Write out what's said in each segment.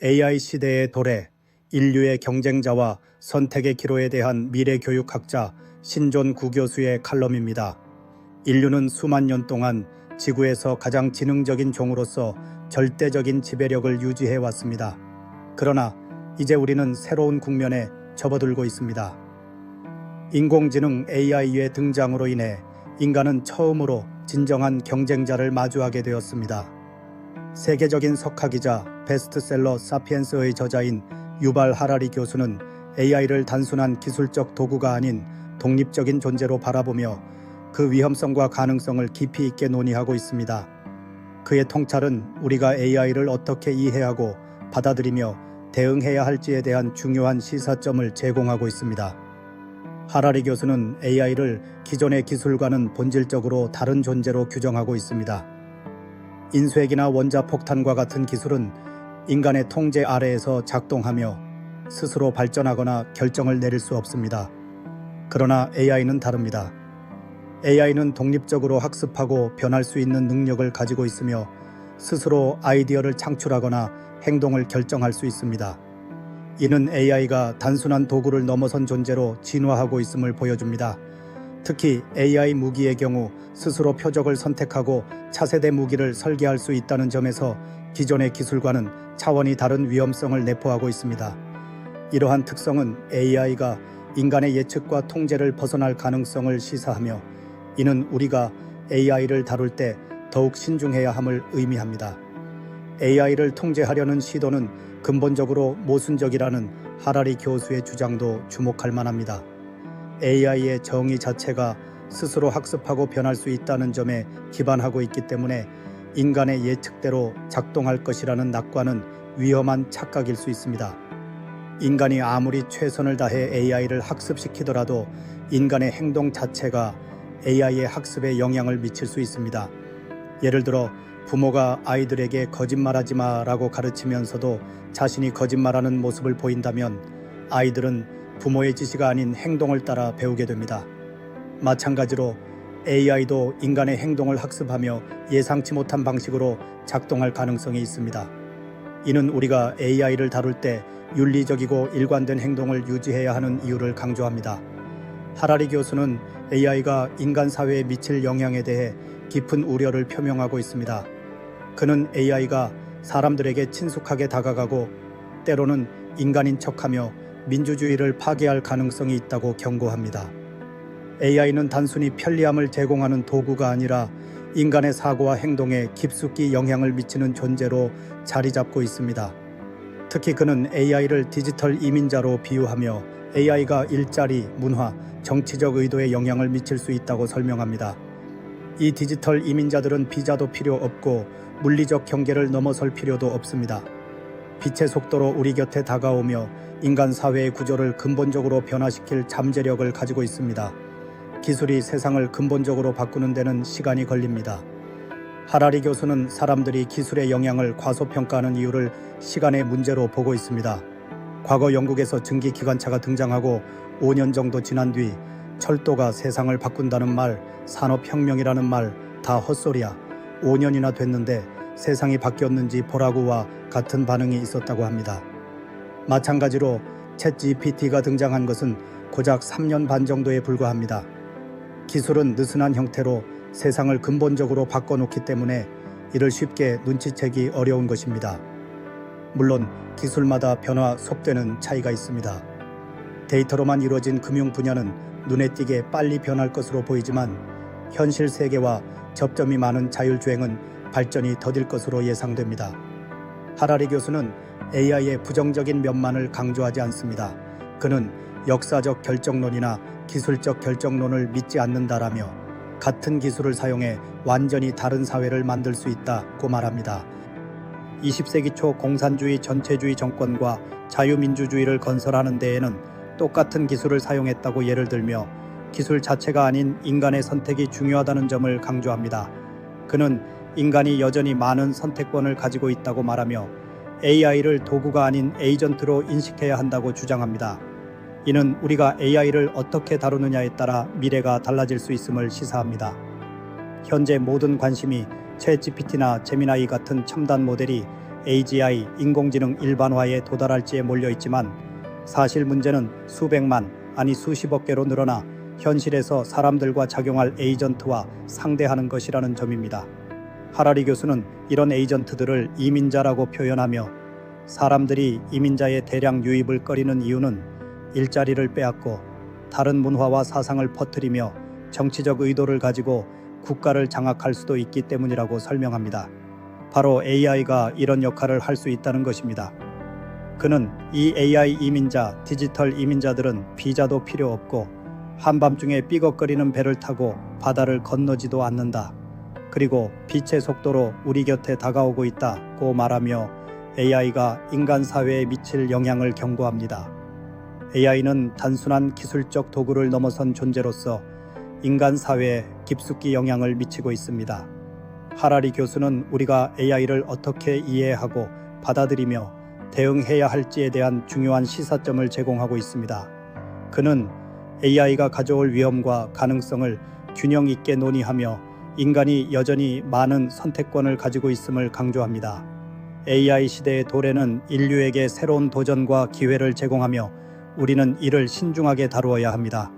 AI 시대의 도래, 인류의 경쟁자와 선택의 기로에 대한 미래 교육학자 신존 구교수의 칼럼입니다. 인류는 수만 년 동안 지구에서 가장 지능적인 종으로서 절대적인 지배력을 유지해 왔습니다. 그러나 이제 우리는 새로운 국면에 접어들고 있습니다. 인공지능 AI의 등장으로 인해 인간은 처음으로 진정한 경쟁자를 마주하게 되었습니다. 세계적인 석학이자 베스트셀러 사피엔스의 저자인 유발 하라리 교수는 AI를 단순한 기술적 도구가 아닌 독립적인 존재로 바라보며 그 위험성과 가능성을 깊이 있게 논의하고 있습니다. 그의 통찰은 우리가 AI를 어떻게 이해하고 받아들이며 대응해야 할지에 대한 중요한 시사점을 제공하고 있습니다. 하라리 교수는 AI를 기존의 기술과는 본질적으로 다른 존재로 규정하고 있습니다. 인쇄기나 원자폭탄과 같은 기술은 인간의 통제 아래에서 작동하며 스스로 발전하거나 결정을 내릴 수 없습니다. 그러나 AI는 다릅니다. AI는 독립적으로 학습하고 변할 수 있는 능력을 가지고 있으며 스스로 아이디어를 창출하거나 행동을 결정할 수 있습니다. 이는 AI가 단순한 도구를 넘어선 존재로 진화하고 있음을 보여줍니다. 특히 AI 무기의 경우 스스로 표적을 선택하고 차세대 무기를 설계할 수 있다는 점에서 기존의 기술과는 차원이 다른 위험성을 내포하고 있습니다. 이러한 특성은 AI가 인간의 예측과 통제를 벗어날 가능성을 시사하며 이는 우리가 AI를 다룰 때 더욱 신중해야 함을 의미합니다. AI를 통제하려는 시도는 근본적으로 모순적이라는 하라리 교수의 주장도 주목할 만합니다. AI의 정의 자체가 스스로 학습하고 변할 수 있다는 점에 기반하고 있기 때문에 인간의 예측대로 작동할 것이라는 낙관은 위험한 착각일 수 있습니다. 인간이 아무리 최선을 다해 AI를 학습시키더라도 인간의 행동 자체가 AI의 학습에 영향을 미칠 수 있습니다. 예를 들어 부모가 아이들에게 거짓말하지 마라고 가르치면서도 자신이 거짓말하는 모습을 보인다면 아이들은 부모의 지시가 아닌 행동을 따라 배우게 됩니다. 마찬가지로 AI도 인간의 행동을 학습하며 예상치 못한 방식으로 작동할 가능성이 있습니다. 이는 우리가 AI를 다룰 때 윤리적이고 일관된 행동을 유지해야 하는 이유를 강조합니다. 하라리 교수는 AI가 인간 사회에 미칠 영향에 대해 깊은 우려를 표명하고 있습니다. 그는 AI가 사람들에게 친숙하게 다가가고 때로는 인간인 척하며 민주주의를 파괴할 가능성이 있다고 경고합니다. AI는 단순히 편리함을 제공하는 도구가 아니라 인간의 사고와 행동에 깊숙이 영향을 미치는 존재로 자리 잡고 있습니다. 특히 그는 AI를 디지털 이민자로 비유하며 AI가 일자리, 문화, 정치적 의도에 영향을 미칠 수 있다고 설명합니다. 이 디지털 이민자들은 비자도 필요 없고 물리적 경계를 넘어설 필요도 없습니다. 빛의 속도로 우리 곁에 다가오며 인간 사회의 구조를 근본적으로 변화시킬 잠재력을 가지고 있습니다. 기술이 세상을 근본적으로 바꾸는 데는 시간이 걸립니다. 하라리 교수는 사람들이 기술의 영향을 과소평가하는 이유를 시간의 문제로 보고 있습니다. 과거 영국에서 증기기관차가 등장하고 5년 정도 지난 뒤 철도가 세상을 바꾼다는 말, 산업혁명이라는 말 다 헛소리야. 5년이나 됐는데 세상이 바뀌었는지 보라고와 같은 반응이 있었다고 합니다. 마찬가지로 챗 GPT가 등장한 것은 고작 3년 반 정도에 불과합니다. 기술은 느슨한 형태로 세상을 근본적으로 바꿔놓기 때문에 이를 쉽게 눈치채기 어려운 것입니다. 물론 기술마다 변화 속도에는 차이가 있습니다. 데이터로만 이루어진 금융 분야는 눈에 띄게 빨리 변할 것으로 보이지만 현실 세계와 접점이 많은 자율주행은 발전이 더딜 것으로 예상됩니다. 하라리 교수는 AI의 부정적인 면만을 강조하지 않습니다. 그는 역사적 결정론이나 기술적 결정론을 믿지 않는다라며 같은 기술을 사용해 완전히 다른 사회를 만들 수 있다고 말합니다. 20세기 초 공산주의 전체주의 정권과 자유민주주의를 건설하는 데에는 똑같은 기술을 사용했다고 예를 들며 기술 자체가 아닌 인간의 선택이 중요하다는 점을 강조합니다. 그는 인간이 여전히 많은 선택권을 가지고 있다고 말하며 AI를 도구가 아닌 에이전트로 인식해야 한다고 주장합니다. 이는 우리가 AI를 어떻게 다루느냐에 따라 미래가 달라질 수 있음을 시사합니다. 현재 모든 관심이 챗GPT나 제미나이 같은 첨단 모델이 AGI 인공지능 일반화에 도달할지에 몰려있지만 사실 문제는 수백만 아니 수십억 개로 늘어나 현실에서 사람들과 작용할 에이전트와 상대하는 것이라는 점입니다. 하라리 교수는 이런 에이전트들을 이민자라고 표현하며 사람들이 이민자의 대량 유입을 꺼리는 이유는 일자리를 빼앗고 다른 문화와 사상을 퍼뜨리며 정치적 의도를 가지고 국가를 장악할 수도 있기 때문이라고 설명합니다. 바로 AI가 이런 역할을 할 수 있다는 것입니다. 그는 이 AI 이민자, 디지털 이민자들은 비자도 필요 없고 한밤중에 삐걱거리는 배를 타고 바다를 건너지도 않는다. 그리고 빛의 속도로 우리 곁에 다가오고 있다고 말하며 AI가 인간 사회에 미칠 영향을 경고합니다. AI는 단순한 기술적 도구를 넘어선 존재로서 인간 사회에 깊숙이 영향을 미치고 있습니다. 하라리 교수는 우리가 AI를 어떻게 이해하고 받아들이며 대응해야 할지에 대한 중요한 시사점을 제공하고 있습니다. 그는 AI가 가져올 위험과 가능성을 균형 있게 논의하며 인간이 여전히 많은 선택권을 가지고 있음을 강조합니다. AI 시대의 도래는 인류에게 새로운 도전과 기회를 제공하며 우리는 이를 신중하게 다루어야 합니다.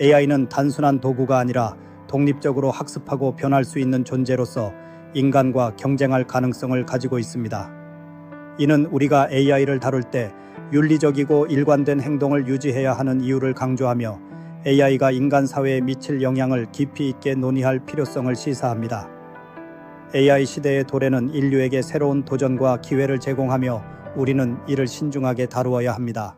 AI는 단순한 도구가 아니라 독립적으로 학습하고 변할 수 있는 존재로서 인간과 경쟁할 가능성을 가지고 있습니다. 이는 우리가 AI를 다룰 때 윤리적이고 일관된 행동을 유지해야 하는 이유를 강조하며 AI가 인간 사회에 미칠 영향을 깊이 있게 논의할 필요성을 시사합니다. AI 시대의 도래는 인류에게 새로운 도전과 기회를 제공하며 우리는 이를 신중하게 다루어야 합니다.